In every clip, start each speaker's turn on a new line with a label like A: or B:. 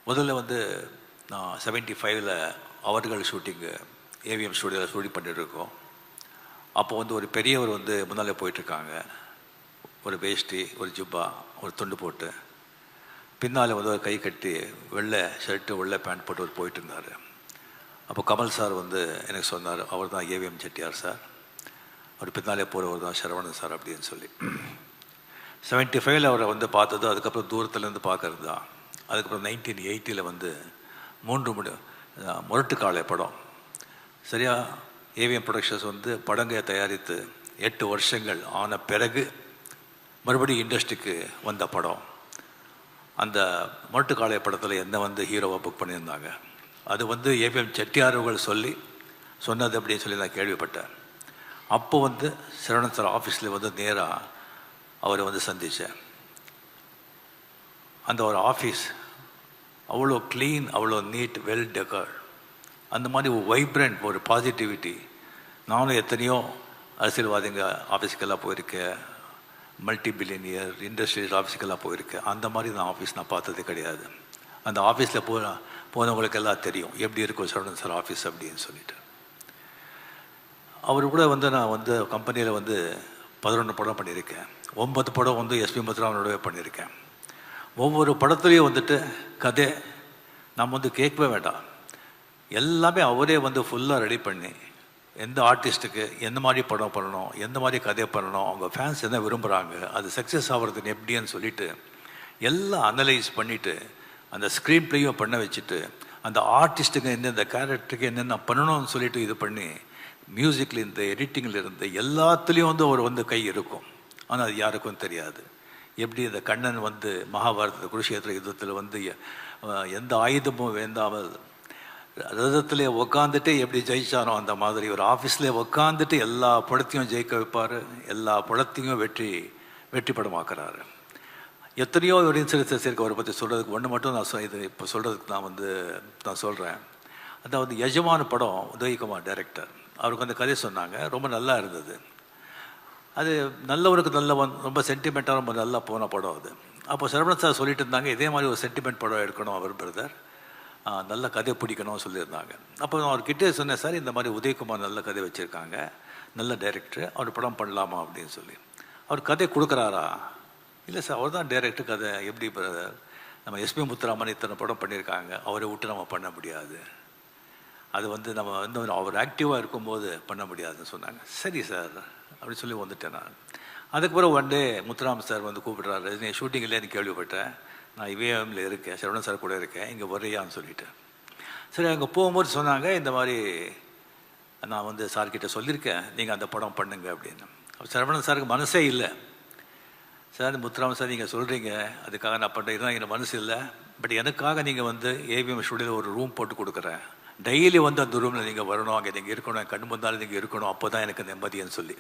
A: முதல்ல வந்து நான் 75ல் அவர்கள் ஷூட்டிங்கு ஏவிஎம் ஸ்டூடியோவில் ஷூட்டிங் பண்ணிட்டுருக்கோம். அப்போ வந்து ஒரு பெரியவர் வந்து முன்னாலே போயிட்டுருக்காங்க. ஒரு வேஷ்டி, ஒரு ஜிப்பா, ஒரு துண்டு போட்டு, பின்னால் வந்து ஒரு கை கட்டி வெள்ளை ஷர்ட்டு வெள்ளை பேண்ட் போட்டு ஒரு போயிட்டு இருந்தார். அப்போ கமல் சார் வந்து எனக்கு சொன்னார், அவர் தான் ஏவிஎம் செட்டியார் சார், அவர் பின்னாலே போகிறவர் தான் சரவணன் சார் அப்படின்னு சொல்லி. 75ல் அவரை வந்து பார்த்தது, அதுக்கப்புறம் தூரத்துலேருந்து பார்க்கறது தான். அதுக்கப்புறம் 1980ல் வந்து 3 முரட்டுக்காலை படம் சரியாக ஏவிஎம் ப்ரொடக்ஷன்ஸ் வந்து படங்களை தயாரித்து 8 வருஷங்கள் ஆன பிறகு மறுபடியும் இண்டஸ்ட்ரிக்கு வந்த படம். அந்த முரட்டுக்காலை படத்தில் என்ன வந்து ஹீரோவாக புக் பண்ணியிருந்தாங்க. அது வந்து ஏவிஎம் செட்டியார்கள் சொன்னது அப்படின்னு சொல்லி நான் கேள்விப்பட்டேன். அப்போ வந்து சரவணன் சார் ஆஃபீஸில் வந்து நேராக அவரை வந்து சந்தித்தேன். அந்த ஒரு ஆஃபீஸ் அவ்வளோ க்ளீன், அவ்வளோ நீட், வெல் டெக்கர்ட், அந்த மாதிரி ஒரு வைப்ரண்ட், ஒரு பாசிட்டிவிட்டி. நானும் எத்தனையோ அரசியல்வாதிங்க ஆஃபீஸுக்கெல்லாம் போயிருக்கேன், மல்டி பில்லியனியர் இண்டஸ்ட்ரியல் ஆஃபீஸுக்கெல்லாம் போயிருக்கேன். அந்த மாதிரி நான் ஆஃபீஸ் நான் பார்த்தது கிடையாது. அந்த ஆஃபீஸில் போனவங்களுக்கெல்லாம் தெரியும் எப்படி இருக்கும் சரவணன் சார் ஆஃபீஸ் அப்படின்னு சொல்லிட்டு. அவர் கூட வந்து நான் வந்து கம்பெனியில் வந்து 11 படம் பண்ணியிருக்கேன். 9 படம் வந்து எஸ்பி முத்துராமனோடவே பண்ணியிருக்கேன். ஒவ்வொரு படத்துலேயும் வந்துட்டு கதை நம்ம வந்து கேட்கவே வேண்டாம், எல்லாமே அவரே வந்து ஃபுல்லாக ரெடி பண்ணி எந்த ஆர்டிஸ்ட்டுக்கு எந்த மாதிரி படம் பண்ணணும், எந்த மாதிரி கதை பண்ணணும், அவங்க ஃபேன்ஸ் என்ன விரும்புகிறாங்க, அது சக்ஸஸ் ஆகிறதுன்னு எப்படின்னு சொல்லிவிட்டு எல்லாம் அனலைஸ் பண்ணிவிட்டு அந்த ஸ்க்ரீன் ப்ளேயும் பண்ண வச்சுட்டு அந்த ஆர்டிஸ்ட்டுக்கு எந்தெந்த கேரக்டருக்கு என்னென்ன பண்ணணும்னு சொல்லிட்டு இது பண்ணி மியூசிக்கில் இருந்து எடிட்டிங்கில் இருந்து எல்லாத்துலேயும் வந்து அவர் வந்து கை இருக்கும். ஆனால் அது யாருக்கும் தெரியாது. எப்படி இந்த கண்ணன் வந்து மகாபாரத குருஷேத்திர யுத்தத்தில் வந்து எந்த ஆயுதமும் வேண்டாமல் ரதத்திலே உக்காந்துட்டு எப்படி ஜெயிச்சானோ அந்த மாதிரி ஒரு ஆஃபீஸ்லேயே உக்காந்துட்டு எல்லா படத்தையும் ஜெயிக்க வைப்பார், எல்லா படத்தையும் வெற்றி படமாக்குறாரு. எத்தனையோ ஒரு இன்சிடென்ட்ஸ் இருக்குது அவரை பற்றி சொல்கிறதுக்கு. ஒன்று மட்டும் நான் இது இப்போ சொல்கிறதுக்கு நான் சொல்கிறேன். அதாவது எஜமான படம் உதயகுமார் டைரக்டர், அவருக்கு அந்த கதை சொன்னாங்க, ரொம்ப நல்லா இருந்தது. அது நல்லவருக்கு ரொம்ப சென்டிமெண்ட்டாக ரொம்ப நல்லா போன படம் அது. அப்போ சரவணன் சார் சொல்லிட்டு இருந்தாங்க, இதே மாதிரி ஒரு சென்டிமெண்ட் படம் எடுக்கணும் அவர் பிரதர், நல்ல கதை பிடிக்கணும்னு சொல்லியிருந்தாங்க. அப்போ நான் அவர்கிட்டே சொன்னேன், சார் இந்த மாதிரி உதயகுமார் நல்ல கதை வச்சுருக்காங்க, நல்ல டைரக்டர், அவர் படம் பண்ணலாமா அப்படின்னு சொல்லி. அவர் கதை கொடுக்குறாரா? இல்லை சார், அவர் தான் டைரக்டர், கதை எப்படி பிரதர், நம்ம எஸ்பி முத்துராமன் இத்தனை படம் பண்ணியிருக்காங்க, அவரை விட்டு நம்ம பண்ண முடியாது, அது வந்து நம்ம வந்து அவர் ஆக்டிவாக இருக்கும்போது பண்ண முடியாதுன்னு சொன்னாங்க. சரி சார் அப்படி சொல்லி வந்துட்டேன் நான். அதுக்கப்புறம் ஒன் டே முத்துராமன் சார் வந்து கூப்பிட்றாரு, நீ ஷூட்டிங் இல்லைன்னு கேள்விப்பட்டேன், நான் இவேஎம்ல இருக்கேன், சரவணன் சார் கூட இருக்கேன், இங்கே வரையான்னு சொல்லிட்டேன். சரி, அங்கே போகும்போது சொன்னாங்க, இந்த மாதிரி நான் வந்து சார்கிட்ட சொல்லியிருக்கேன், நீங்கள் அந்த படம் பண்ணுங்க அப்படின்னு. சரவணன் சாருக்கு மனசே இல்லை. சார் முத்துராமன் சார் நீங்கள் சொல்கிறீங்க, அதுக்காக நான் பண்ணுறேன், இதுதான் எனக்கு மனசு இல்லை, பட் எனக்காக நீங்கள் வந்து ஏவிஎம் ஸ்டூடியோவில் ஒரு ரூம் போட்டு கொடுக்குறேன், டெய்லி வந்து அந்த ரூமில் நீங்கள் வரணும், அங்கே நீங்கள் இருக்கணும், என் கண் முந்தாலும் நீங்கள் இருக்கணும், அப்போ தான் எனக்கு நிம்மதின்னு சொல்லி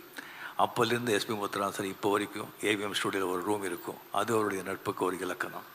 A: அப்போலேருந்து எஸ்பி முத்துராமன் சார் இப்போ வரைக்கும் ஏவிஎம் ஸ்டூடியோவில் ஒரு ரூம் இருக்கும். அது அவருடைய நட்புக்கு ஒரு இலக்கணம்.